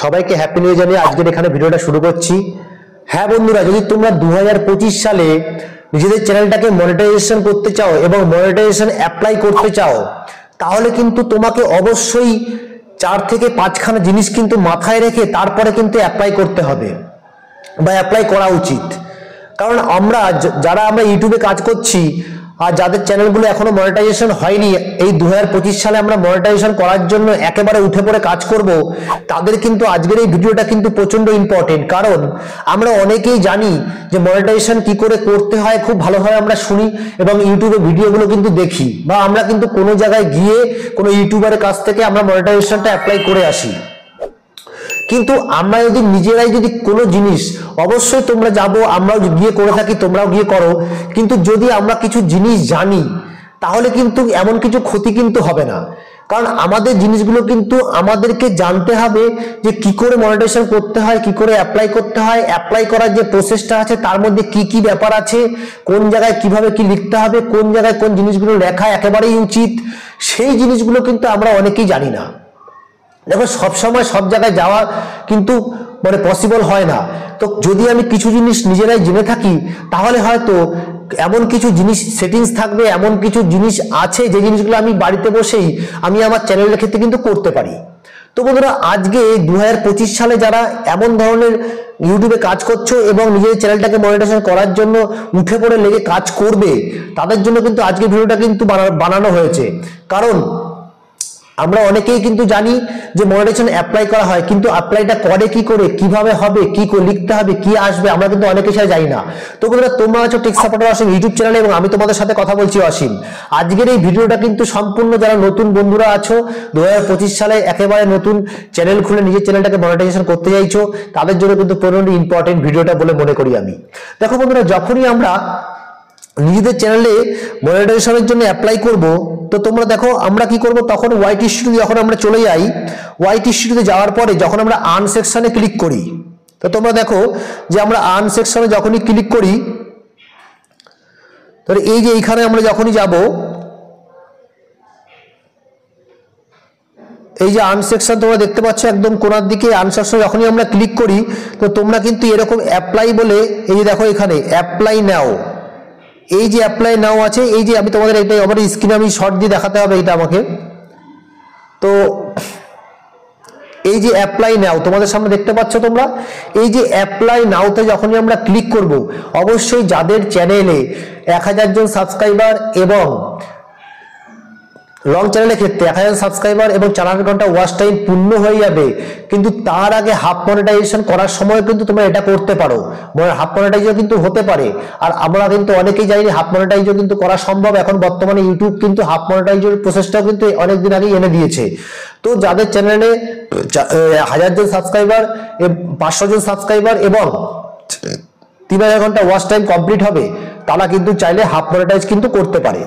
সবাইকে happy new year জানিয়ে আজকের এখানে ভিডিওটা শুরু করছি। হ্যাঁ বন্ধুরা, যদি তোমরা 2025 সালে নিজেদের চ্যানেলটাকে মনিটাইজেশন করতে চাও এবং মনিটাইজেশন অ্যাপ্লাই করতে চাও, তাহলে কিন্তু তোমাকে অবশ্যই 4 থেকে 5খানা জিনিস কিন্তু মাথায় রেখে তারপরে কিন্তু অ্যাপ্লাই করতে হবে বা অ্যাপ্লাই করা উচিত। কারণ যারা আমরা ইউটিউবে কাজ করছি আর যাদের চ্যানেলগুলো এখনো মনিটাইজেশন হয়নি, এই 2025 সালে আমরা মনিটাইজেশন করার জন্য একেবারে উঠে পড়ে কাজ করব, তাদের কিন্তু আজকের এই ভিডিওটা কিন্তু প্রচন্ড ইম্পর্টেন্ট। কারণ আমরা অনেকেই জানি যে মনিটাইজেশন কি করে করতে হয়, খুব ভালোভাবে আমরা শুনি এবং ইউটিউবে ভিডিওগুলো কিন্তু দেখি, বা আমরা কিন্তু কোনো জায়গায় গিয়ে কোনো ইউটিউবারের কাছ থেকে আমরা মনিটাইজেশনটা অ্যাপ্লাই করে আসি। কিন্তু আমরা যদি নিজেরাই যদি কোনো জিনিস, অবশ্যই তোমরা যাবো, আমরাও গিয়ে করে থাকি, তোমরাও গিয়ে করো, কিন্তু যদি আমরা কিছু জিনিস জানি তাহলে কিন্তু এমন কিছু ক্ষতি কিন্তু হবে না। কারণ আমাদের জিনিসগুলো কিন্তু আমাদেরকে জানতে হবে যে কি করে মনিটাইজেশন করতে হয়, কি করে অ্যাপ্লাই করতে হয়, অ্যাপ্লাই করার যে প্রসেসটা আছে তার মধ্যে কি কি ব্যাপার আছে, কোন জায়গায় কিভাবে কি লিখতে হবে, কোন জায়গায় কোন জিনিসগুলো লেখা একেবারেই উচিত, সেই জিনিসগুলো কিন্তু আমরা অনেকেই জানি না। দেখো, সবসময় সব জায়গায় যাওয়া কিন্তু পসিবল হয় না। তো যদি আমি কিছু জিনিস নিজেরাই জেনে থাকি, তাহলে হয়তো এমন কিছু জিনিস সেটিংস থাকবে, এমন কিছু জিনিস আছে যে জিনিসগুলো আমি বাড়িতে বসেই আমি আমার চ্যানেলের ক্ষেত্রে কিন্তু করতে পারি। তো বন্ধুরা, আজকে 2025 সালে যারা এমন ধরনের ইউটিউবে কাজ করছো এবং নিজের চ্যানেলটাকে মনিটাইজেশন করার জন্য উঠে পড়ে লেগে কাজ করবে, তাদের জন্য কিন্তু আজকের ভিডিওটা কিন্তু বানানো হয়েছে। কারণ আমরা অনেকেই কিন্তু জানি যে মনিটাইজেশন অ্যাপ্লাই করা হয়, কিন্তু অ্যাপ্লাইটা করে কি করে, কিভাবে হবে, কি লিখতে হবে, কি আসবে, আমরা কিন্তু অনেকেই সেটা জানি না। তো বন্ধুরা, তোমরা আছো টেক সাপোর্টার অসীম ইউটিউব চ্যানেলে এবং আমি তোমাদের সাথে কথা বলছি অসীম। আজকের এই ভিডিওটা কিন্তু সম্পূর্ণ যারা নতুন বন্ধুরা আছো, 2025 সালে একেবারে নতুন চ্যানেল খুলে নিজের চ্যানেলটাকে মনিটাইজেশন করতে চাইছো, তাদের জন্য কিন্তু পুরোপুরি ইম্পর্টেন্ট ভিডিওটা বলে মনে করি আমি। দেখো বন্ধুরা, যখনই আমরা নিজেদের চ্যানেলে মনিটাইজেশনের জন্য অ্যাপ্লাই করব, তো তোমরা দেখো আমরা কি করব, তখন ওয়াইটি স্টুডিও যখন আমরা চলে যাই, ওয়াইটি স্টুডিওতে যাওয়ার পরে যখন আমরা আর্ন সেকশনে ক্লিক করি, তো তোমরা দেখো যে আমরা আর্ন সেকশনে যখনই ক্লিক করি, তাহলে এই যে এইখানে আমরা যখনই যাব, এই যে আর্ন সেকশন তোমরা দেখতে পাচ্ছ একদম কোণার দিকে, আর্ন সেকশন যখনই আমরা ক্লিক করি, তো তোমরা কিন্তু এরকম অ্যাপ্লাই বলে, এই যে দেখো এখানে অ্যাপ্লাই নাও, এই যে অ্যাপ্লাই নাও আছে, এই যে আমি তোমাদের এইটাই আবার স্ক্রিনে আমি শর্ট দিয়ে দেখাতে হবে এটা আমাকে। তো এই যে অ্যাপ্লাই নাও তোমাদের সামনে দেখতে পাচ্ছ তোমরা, এই যে অ্যাপ্লাই নাওতে যখনই আমরা ক্লিক করব, অবশ্যই যাদের চ্যানেলে 1000 জন সাবস্ক্রাইবার এবং লং চ্যানেলের ক্ষেত্রে 1000 সাবস্ক্রাইবার এবং 4000 ঘন্টা ওয়াচ টাইম পূর্ণ হয়ে যাবে, কিন্তু তার আগে হাফ মনিটাইজেশন করার সময় কিন্তু তোমরা এটা করতে পারো। হাফ মনিটাইজেশন কিন্তু হতে পারে, আর আমরা কিন্তু অনেকেই জানি হাফ মনিটাইজেশন কিন্তু করা সম্ভব। এখন বর্তমানে ইউটিউব কিন্তু হাফ মনিটাইজেশন প্রসেসটাও কিন্তু অনেকদিন আগে এনে দিয়েছে। তো যাদের চ্যানেলে 1000 জন সাবস্ক্রাইবার, 500 জন সাবস্ক্রাইবার এবং 3000 ঘন্টা ওয়াচ টাইম কমপ্লিট হবে, তারা কিন্তু চাইলে হাফ মনিটাইজ কিন্তু করতে পারে।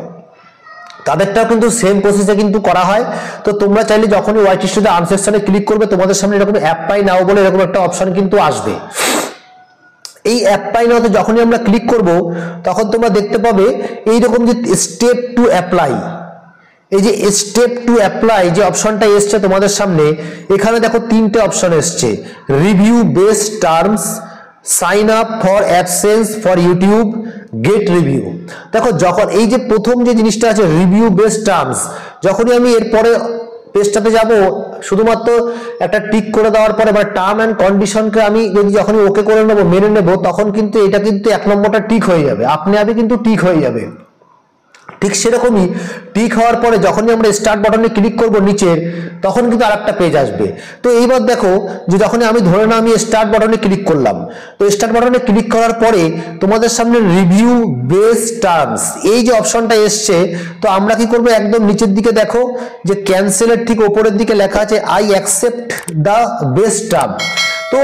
তাদেরটাও কিন্তু সেম প্রসেসে কিন্তু করা হয়। তো তোমরা চাইলে যখনই ওয়াইটি স্টুডিও আর্ন সেকশনে ক্লিক করবে, তোমাদের সামনে এরকম অ্যাপ্লাই নাও বলে এরকম একটা অপশন কিন্তু আসবে। এই অ্যাপ্লাই নাওতে যখনই আমরা ক্লিক করব, তখন তোমরা দেখতে পাবে এইরকম যে স্টেপ টু অ্যাপ্লাই, এই যে স্টেপ টু অ্যাপ্লাই যে অপশনটা এসছে তোমাদের সামনে, এখানে দেখো 3টে অপশন এসছে, review best terms, sign up for AdSense for YouTube, get review. দেখো, যখন এই যে প্রথম যে জিনিসটা আছে রিভিউ বেস্ট টার্মস, যখনই আমি এরপরে পেজটাতে যাব, শুধুমাত্র একটা টিক করে দেওয়ার পরে বা টার্ম অ্যান্ড কন্ডিশনকে আমি যদি যখনই ওকে করে নেবো, মেনে নেবো, তখন কিন্তু এটা কিন্তু 1 নম্বরটা টিক হয়ে যাবে, আপনি কিন্তু টিক হয়ে যাবে। ঠিক সেরকমই টিক হওয়ার পরে যখনই আমরা স্টার্ট বাটনে ক্লিক করব নিচের, তখন কিন্তু আরেকটা পেজ আসবে। তো এইবার দেখো যে যখনই আমি ধরে নাও আমি স্টার্ট বাটনে ক্লিক করলাম, তো স্টার্ট বাটনে ক্লিক করার পরে তোমাদের সামনে রিভিউ বেস্ট টার্মস এই যে অপশনটা এসছে, তো আমরা কি করব, একদম নিচের দিকে দেখো যে ক্যান্সেলের ঠিক উপরের দিকে লেখা আছে I accept the best term. তো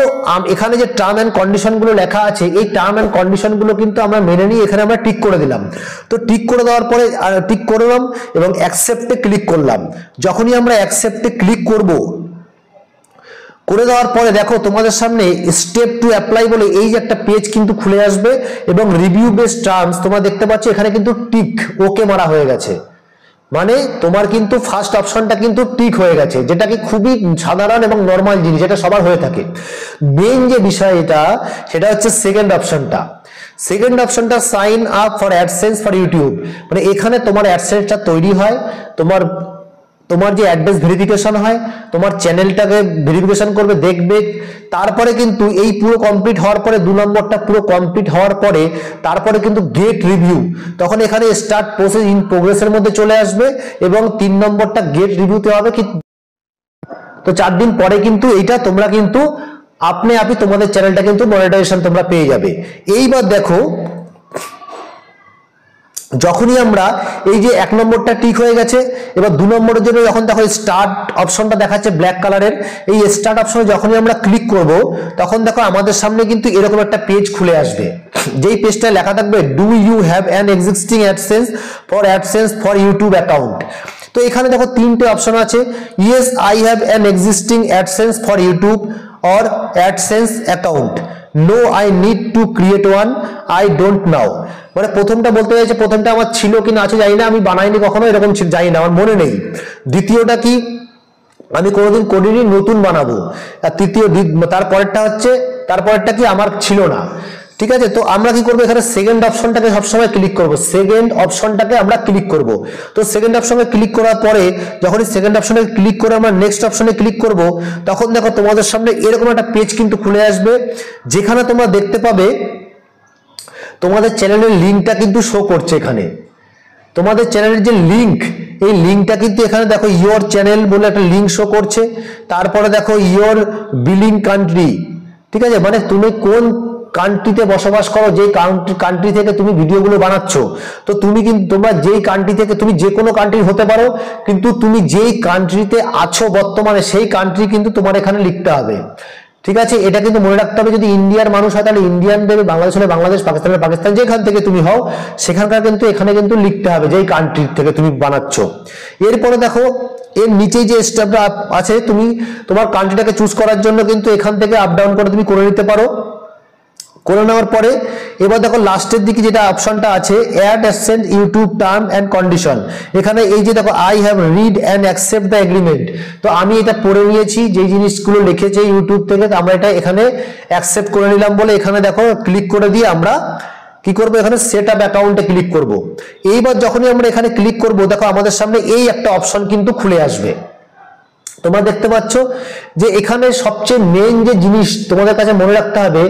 এখানে যে টার্ম এন্ড কন্ডিশন গুলো লেখা আছে, এই টার্ম এন্ড কন্ডিশন গুলো কিন্তু আমরা মেনে নিয়ে এখানে আমরা টিক করে দিলাম। তো টিক করে দেওয়ার পরে টিক করলাম এবং অ্যাকসেপ্টে ক্লিক করলাম। যখনই আমরা অ্যাকসেপ্টে ক্লিক করব, করে দেওয়ার পরে দেখো তোমাদের সামনে স্টেপ টু অ্যাপ্লাই বলে এই যে একটা পেজ কিন্তু খুলে আসবে এবং রিভিউ বেস্ট টার্মস তোমরা দেখতে পাচ্ছ এখানে কিন্তু টিক ওকে মারা হয়ে গেছে। মানে তোমার কিন্তু ফার্স্ট অপশনটা কিন্তু টিক হয়ে গেছে, যেটা কি খুবই সাধারণ এবং নর্মাল জিনিস, যেটা সবার হয়ে থাকে। মেইন যে বিষয় এটা, সেটা হচ্ছে সেকেন্ড অপশনটা। সেকেন্ড অপশনটা sign up for AdSense for YouTube, মানে এখানে তোমার অ্যাডসেন্সটা তৈরি হয়, তোমার যে অ্যাড্রেস ভেরিফিকেশন হয়, তোমার চ্যানেলটাকে ভেরিফিকেশন করবে, দেখবে, তারপরে কিন্তু এই পুরো কমপ্লিট হওয়ার পরে 2 নম্বরটা পুরো কমপ্লিট হওয়ার পরে তারপরে কিন্তু গেট রিভিউ, তখন এখানে স্টার্ট প্রসেস ইন প্রোগ্রেসের মধ্যে চলে আসবে এবং 3 নম্বরটা গেট রিভিউতে হবে কি। তো 4 দিন পরে কিন্তু এইটা তোমরা কিন্তু আপনি আপনি তোমাদের চ্যানেলটা কিন্তু মনিটাইজেশন তোমরা পেয়ে যাবে। এইবার দেখো, যখনই আমরা এই যে 1 নম্বরটা ঠিক হয়ে গেছে, এবার 2 নম্বরের জন্য যখন দেখো স্টার্ট অপশনটা দেখাচ্ছে ব্ল্যাক কালারের, এই স্টার্ট অপশনে যখনই আমরা ক্লিক করব তখন দেখো আমাদের সামনে কিন্তু এরকম একটা পেজ খুলে আসবে, যেই পেজটা লেখা থাকবে do you have an existing AdSense for YouTube account. তো এখানে দেখো 3টে অপশন আছে, yes I have an existing AdSense for YouTube or AdSense account, no I need to create one, I don't know. মানে প্রথমটা বলতে চাইছে প্রথমটা আমার ছিল কি না আছে জানি না, আমি বানাইনি কখনো, এরকম জানি না, আমার মনে নেই। দ্বিতীয়টা কি, আমি কোনোদিন করিনি, নতুন বানাবো। আর তারপরেরটা কি আমার ছিল না। ঠিক আছে, তো আমরা কি করবো, এখানে সেকেন্ড অপশনটাকে সবসময় ক্লিক করব, সেকেন্ড অপশনটাকে আমরা ক্লিক করব। তো সেকেন্ড অপশনে ক্লিক করার পরে যখনই সেকেন্ড অপশনে ক্লিক করে আমরা নেক্সট অপশনে ক্লিক করব, তখন দেখো তোমাদের সামনে এরকম একটা পেজ কিন্তু খুলে আসবে, যেখানে তোমরা দেখতে পাবে তোমাদের চ্যানেলের লিঙ্কটা কিন্তু শো করছে। এখানে তোমাদের চ্যানেলের যে লিঙ্ক, এই লিঙ্কটা কিন্তু এখানে দেখো ইয়োর চ্যানেল বলে একটা লিঙ্ক শো করছে। তারপরে দেখো ইয়োর বিলিং কান্ট্রি, ঠিক আছে, মানে তুমি কোন কান্ট্রিতে বসবাস করো, যে কান্ট্রি থেকে তুমি ভিডিওগুলো বানাচ্ছ। তো তোমরা যেই কান্ট্রি থেকে, তুমি যে কোনো কান্ট্রি হতে পারো, কিন্তু তুমি যেই কান্ট্রিতে আছো বর্তমানে সেই কান্ট্রি কিন্তু তোমার এখানে লিখতে হবে। ঠিক আছে, এটা কিন্তু মনে রাখতে হবে, যদি ইন্ডিয়ার মানুষ হয় তাহলে ইন্ডিয়ান দেবে, বাংলাদেশ হলে বাংলাদেশ, পাকিস্তান হলে পাকিস্তান, যেখান থেকে তুমি হও সেখানকার কিন্তু এখানে কিন্তু লিখতে হবে যেই কান্ট্রি থেকে তুমি বানাচ্ছ। এরপরে দেখো এর নিচেই যে স্টেপটা আছে, তুমি তোমার কান্ট্রিটাকে চুজ করার জন্য কিন্তু এখান থেকে আপ ডাউন করে তুমি করে নিতে পারো। করে নেওয়ার পরে এবার দেখো লাস্টের দিকে যেটা অপশনটা আছে, ad AdSense YouTube term and condition, এখানে এই যে দেখো I have read and accept the agreement, তো আমি এটা পড়ে নিয়েছি, যে জিনিসগুলো লিখেছে ইউটিউব থেকে, আমরা এটা এখানে অ্যাকসেপ্ট করে নিলাম বলে এখানে দেখো ক্লিক করে দিয়ে আমরা কি করবো, এখানে সেট আপ অ্যাকাউন্টে ক্লিক করব। এইবার যখনই আমরা এখানে ক্লিক করব দেখো আমাদের সামনে এই একটা অপশন কিন্তু খুলে আসবে। তোমরা দেখতে পাচ্ছ যে এখানে সবচেয়ে মেইন যে জিনিস তোমাদের কাছে মনে রাখতে হবে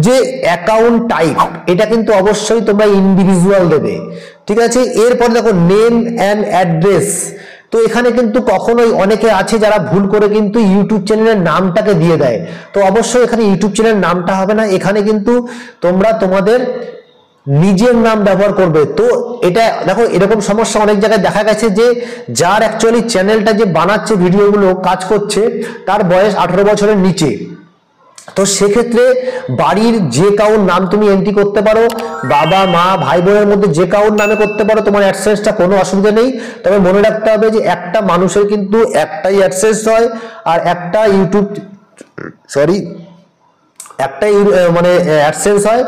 যে অ্যাকাউন্ট টাইপ, এটা কিন্তু অবশ্যই তোমরা ইন্ডিভিজুয়াল দেবে। ঠিক আছে, এরপর দেখো নেম অ্যান্ড অ্যাড্রেস, তো এখানে কিন্তু কখনোই অনেকে আছে যারা ভুল করে কিন্তু ইউটিউব চ্যানেলের নামটাকে দিয়ে দেয়, তো অবশ্যই এখানে ইউটিউব চ্যানেলের নামটা হবে না, এখানে কিন্তু তোমরা তোমাদের নিজের নাম ব্যবহার করবে। তো এটা দেখো এরকম সমস্যা অনেক জায়গায় দেখা গেছে যে যার অ্যাকচুয়ালি চ্যানেলটা যে বানাচ্ছে ভিডিওগুলো কাজ করছে তার বয়স 18 বছরের নিচে, তো সেক্ষেত্রে বাড়ির যে কাউর নাম তুমি এন্ট্রি করতে পারো, বাবা মা ভাই বোনের মধ্যে যে কাউর নামে করতে পারো, তোমার অ্যাডসেন্সটা কোনো অসুবিধা নেই। তবে মনে রাখতে হবে যে একটা মানুষের কিন্তু একটাই অ্যাডসেন্স হয়, আর একটা মানে অ্যাডসেন্স হয়,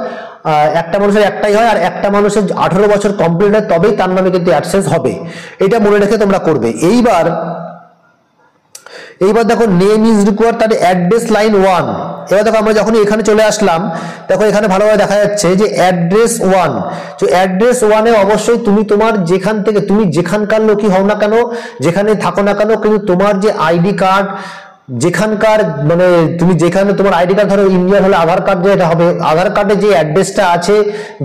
একটা মানুষের একটাই হয়, আর একটা মানুষের 18 বছর কমপ্লিট হয় তবেই তার নামে কিন্তু অ্যাডসেন্স হবে, এটা মনে রেখে তোমরা করবে। এইবার দেখো নেম ইজ রিকোয়ার্ড, তার অ্যাড্রেস লাইন 1। এবার দেখো আমরা যখন এখানে চলে আসলাম, দেখো এখানে ভালোভাবে দেখা যাচ্ছে যে অ্যাড্রেস 1, তো অ্যাড্রেস 1-এ অবশ্যই তুমি তোমার যেখান থেকে, তুমি যেখানকার লোকই হও না কেন, যেখানে থাকো না কেন, কিন্তু তোমার যে আইডি কার্ড, যেখানকার মানে তুমি যেখানে তোমার আইডি কার্ড, ধরো ইন্ডিয়ার হলে আধার কার্ড যেটা হবে, আধার কার্ডে যে অ্যাড্রেসটা আছে,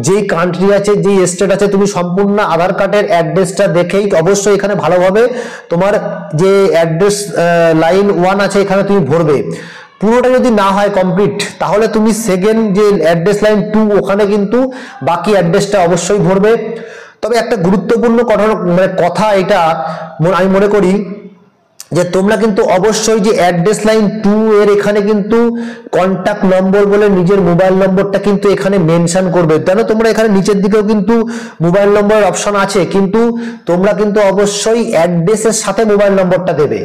যেই কান্ট্রি আছে, যেই স্টেট আছে, তুমি সম্পূর্ণ আধার কার্ডের অ্যাড্রেসটা দেখেই অবশ্যই এখানে ভালোভাবে তোমার যে অ্যাড্রেস লাইন 1 আছে এখানে তুমি ভরবে। পুরোটা যদি না হয় কমপ্লিট, তাহলে তুমি সেকেন্ড যে অ্যাড্রেস লাইন 2 ওখানে কিন্তু বাকি অ্যাড্রেসটা অবশ্যই ভরবে। তবে একটা গুরুত্বপূর্ণ কথা এটা আমি মনে করি যে তোমরা কিন্তু অবশ্যই যে অ্যাড্রেস লাইন 2 এর এখানে কিন্তু কন্টাক্ট নম্বর বলে নিজের মোবাইল নম্বরটা কিন্তু এখানে মেনশন করবে। কেন, তোমরা এখানে নিচের দিকেও কিন্তু মোবাইল নম্বরের অপশন আছে, কিন্তু তোমরা কিন্তু অবশ্যই অ্যাড্রেসের সাথে মোবাইল নম্বরটা দেবে।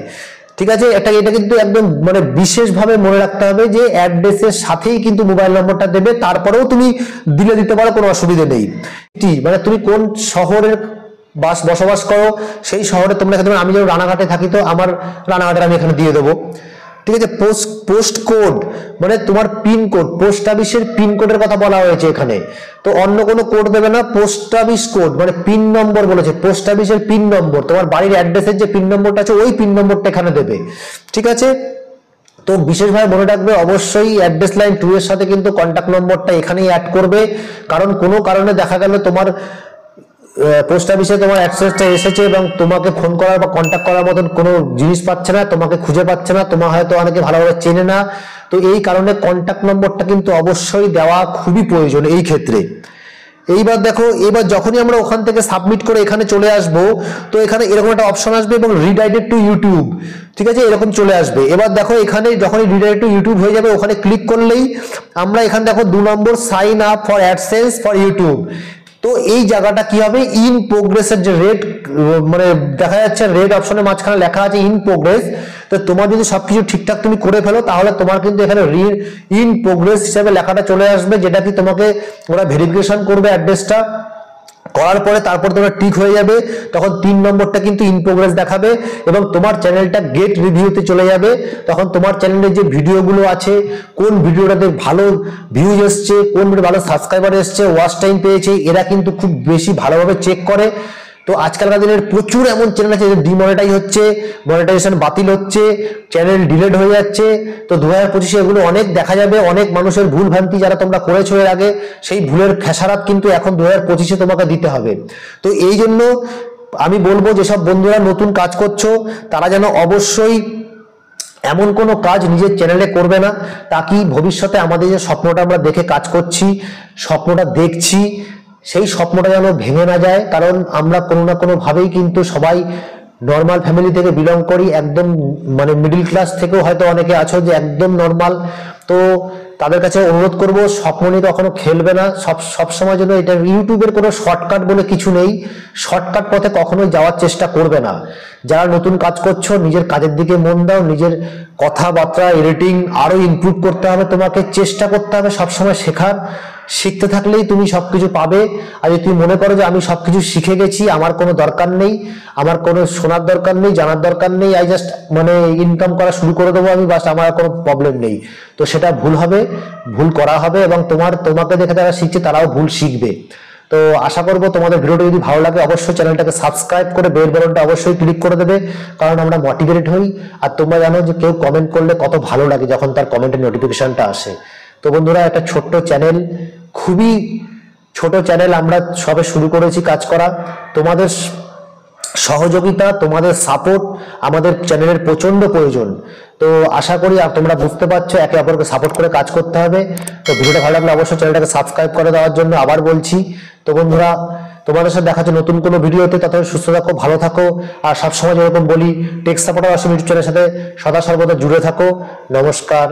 ঠিক আছে, এটা কিন্তু একদম মানে বিশেষভাবে মনে রাখতে হবে যে অ্যাড্রেসের সাথেই কিন্তু মোবাইল নম্বরটা দেবে, তারপরেও তুমি দিতে পারো, কোনো অসুবিধা নেই। মানে তুমি কোন শহরের বসবাস করো সেই শহরে তোমরা এখানে, আমি যেমন রানাঘাটে থাকি তো আমার রানাঘাটের আমি এখানে দিয়ে দেবো, ঠিক আছে। পোস্ট কোড মানে তোমার পিন কোড, পোস্ট অফিসের পিন কোডের কথা বলা হয়েছে এখানে, তো অন্য কোনো কোড দেবে না, পোস্ট অফিস কোড মানে পিন নম্বর বলেছে, পোস্ট অফিসের পিন নম্বর, তোমার বাড়ির অ্যাড্রেসের যে পিন নম্বরটা আছে ওই পিন নম্বরটা এখানে দেবে, ঠিক আছে। তো বিশেষভাবে মনে রাখবে অবশ্যই অ্যাড্রেস লাইন 2 এর সাথে কিন্তু কন্ট্যাক্ট নম্বরটা এখানেই অ্যাড করবে, কারণ কোনো কারণে দেখা গেল তোমার পোস্ট অফিসে তোমার অ্যাক্সেসটা এসেছে এবং তোমাকে ফোন করার বা কন্ট্যাক্ট করার মতন কোনো জিনিস পাচ্ছে না, তোমাকে খুঁজে পাচ্ছে না, তোমার হয়তো অনেকে ভালোভাবে চেনে না, তো এই কারণে কন্ট্যাক্ট নম্বরটা কিন্তু অবশ্যই দেওয়া খুবই প্রয়োজন এই ক্ষেত্রে। এইবার দেখো, এবার যখনই আমরা ওখান থেকে সাবমিট করে এখানে চলে আসব, তো এখানে এরকম একটা অপশন আসবে এবং রিডাইরেক্ট টু ইউটিউব, ঠিক আছে, এরকম চলে আসবে। এবার দেখো এখানে যখনই রিডাইরেক্ট টু ইউটিউব হয়ে যাবে ওখানে ক্লিক করলেই আমরা এখানে দেখো 2 number sign up for AdSense for YouTube, তো এই জায়গাটা কি হবে, ইন প্রোগ্রেসের যে রেড মানে দেখা যাচ্ছে রেড অপশনের মাঝখানে লেখা আছে ইন প্রোগ্রেস, তো তোমার যদি সবকিছু ঠিকঠাক তুমি করে ফেলো তাহলে তোমার কিন্তু এখানে ইন প্রোগ্রেস হিসেবে লেখাটা চলে আসবে, যেটা কি তোমাকে ওরা ভেরিফিকেশন করবে অ্যাড্রেসটা, করার পরে তারপর তোমার ঠিক হয়ে যাবে, তখন 3 নম্বরটা কিন্তু ইন প্রোগ্রেস দেখাবে এবং তোমার চ্যানেলটা গেট রিভিউতে চলে যাবে। তখন তোমার চ্যানেলের যে ভিডিওগুলো আছে, কোন ভিডিওটাতে ভালো ভিউজ এসছে, কোন ভিডিও ভালো সাবস্ক্রাইবার এসছে, ওয়াচ টাইম পেয়েছে, এরা কিন্তু খুব বেশি ভালোভাবে চেক করে। তো আজকালকার দিনের প্রচুর এমন চ্যানেল আছে যে ডিমনিটাইজ হচ্ছে, মনিটাইজেশন বাতিল হচ্ছে, চ্যানেল ডিলিট হয়ে যাচ্ছে, তো 2025-এ এগুলো অনেক দেখা যাবে, অনেক মানুষের ভুল ভ্রান্তি যারা তোমরা করেছো এর আগে, সেই ভুলের খেসারাত কিন্তু এখন 2025-এ তোমাকে দিতে হবে। তো এই জন্য আমি বলবো যেসব বন্ধুরা নতুন কাজ করছো তারা যেন অবশ্যই এমন কোনো কাজ নিজের চ্যানেলে করবে না, তাকি ভবিষ্যতে আমাদের যে স্বপ্নটা আমরা দেখে কাজ করছি, স্বপ্নটা দেখছি, সেই স্বপ্নটা যেন ভেঙে না যায়, কারণ আমরা কোনো না কোনো ভাবেই কিন্তু সবাই নর্মাল ফ্যামিলি থেকে বিলং করি, একদম মানে মিডল ক্লাস থেকেও হয়তো অনেকে আছো যে একদম নর্মাল, তো তাদের কাছে অনুরোধ করব স্বপ্ন নিয়ে কখনো খেলবে না, সব সময় যেন এটা ইউটিউবের কোনো শর্টকাট বলে কিছু নেই, শর্টকাট পথে কখনোই যাওয়ার চেষ্টা করবে না। যারা নতুন কাজ করছো নিজের কাজের দিকে মন দাও, নিজের কথাবার্তা এডিটিং আরো ইমপ্রুভ করতে হবে, তোমাকে চেষ্টা করতে হবে সবসময় শেখার, শিখতে থাকলেই তুমি সবকিছু পাবে। আর যদি তুমি মনে করো যে আমি সবকিছু শিখে গেছি, আমার কোনো দরকার নেই, আমার কোনো শোনার দরকার নেই, জানার দরকার নেই, আই জাস্ট মানে ইনকাম করা শুরু করে দেবো আমি, বাস আমার কোনো প্রবলেম নেই, তো সেটা ভুল হবে, ভুল করা হবে এবং তোমাকে দেখে যারা শিখছে তারাও ভুল শিখবে। তো আশা করবো তোমাদের ভিডিওটা যদি ভালো লাগে অবশ্যই চ্যানেলটাকে সাবস্ক্রাইব করে বেল বাটনটা অবশ্যই ক্লিক করে দেবে, কারণ আমরা মোটিভেটেড হই। আর তোমরা জানো যে কেউ কমেন্ট করলে কত ভালো লাগে যখন তার কমেন্টের নোটিফিকেশনটা আসে। তো বন্ধুরা, একটা ছোট্ট চ্যানেল, খুবই ছোট চ্যানেল, আমরা সবে শুরু করেছি কাজ করা, তোমাদের সহযোগিতা, তোমাদের সাপোর্ট আমাদের চ্যানেলের প্রচন্ড প্রয়োজন। তো আশা করি তোমরা বুঝতে পারছো একে অপরকে সাপোর্ট করে কাজ করতে হবে। তো ভিডিওটা ভালো লাগলে অবশ্যই চ্যানেলটাকে সাবস্ক্রাইব করে দেওয়ার জন্য আবার বলছি। তো বন্ধুরা, তোমাদের সাথে দেখা হচ্ছে নতুন কোনো ভিডিওতে, ততক্ষণ সুস্থ থাকো, ভালো থাকো, আর সবসময় যেরকম বলি টেক সাপোর্টার অসীম ইউটিউব চ্যানেলের সাথে সদা সর্বদা জুড়ে থাকো। নমস্কার।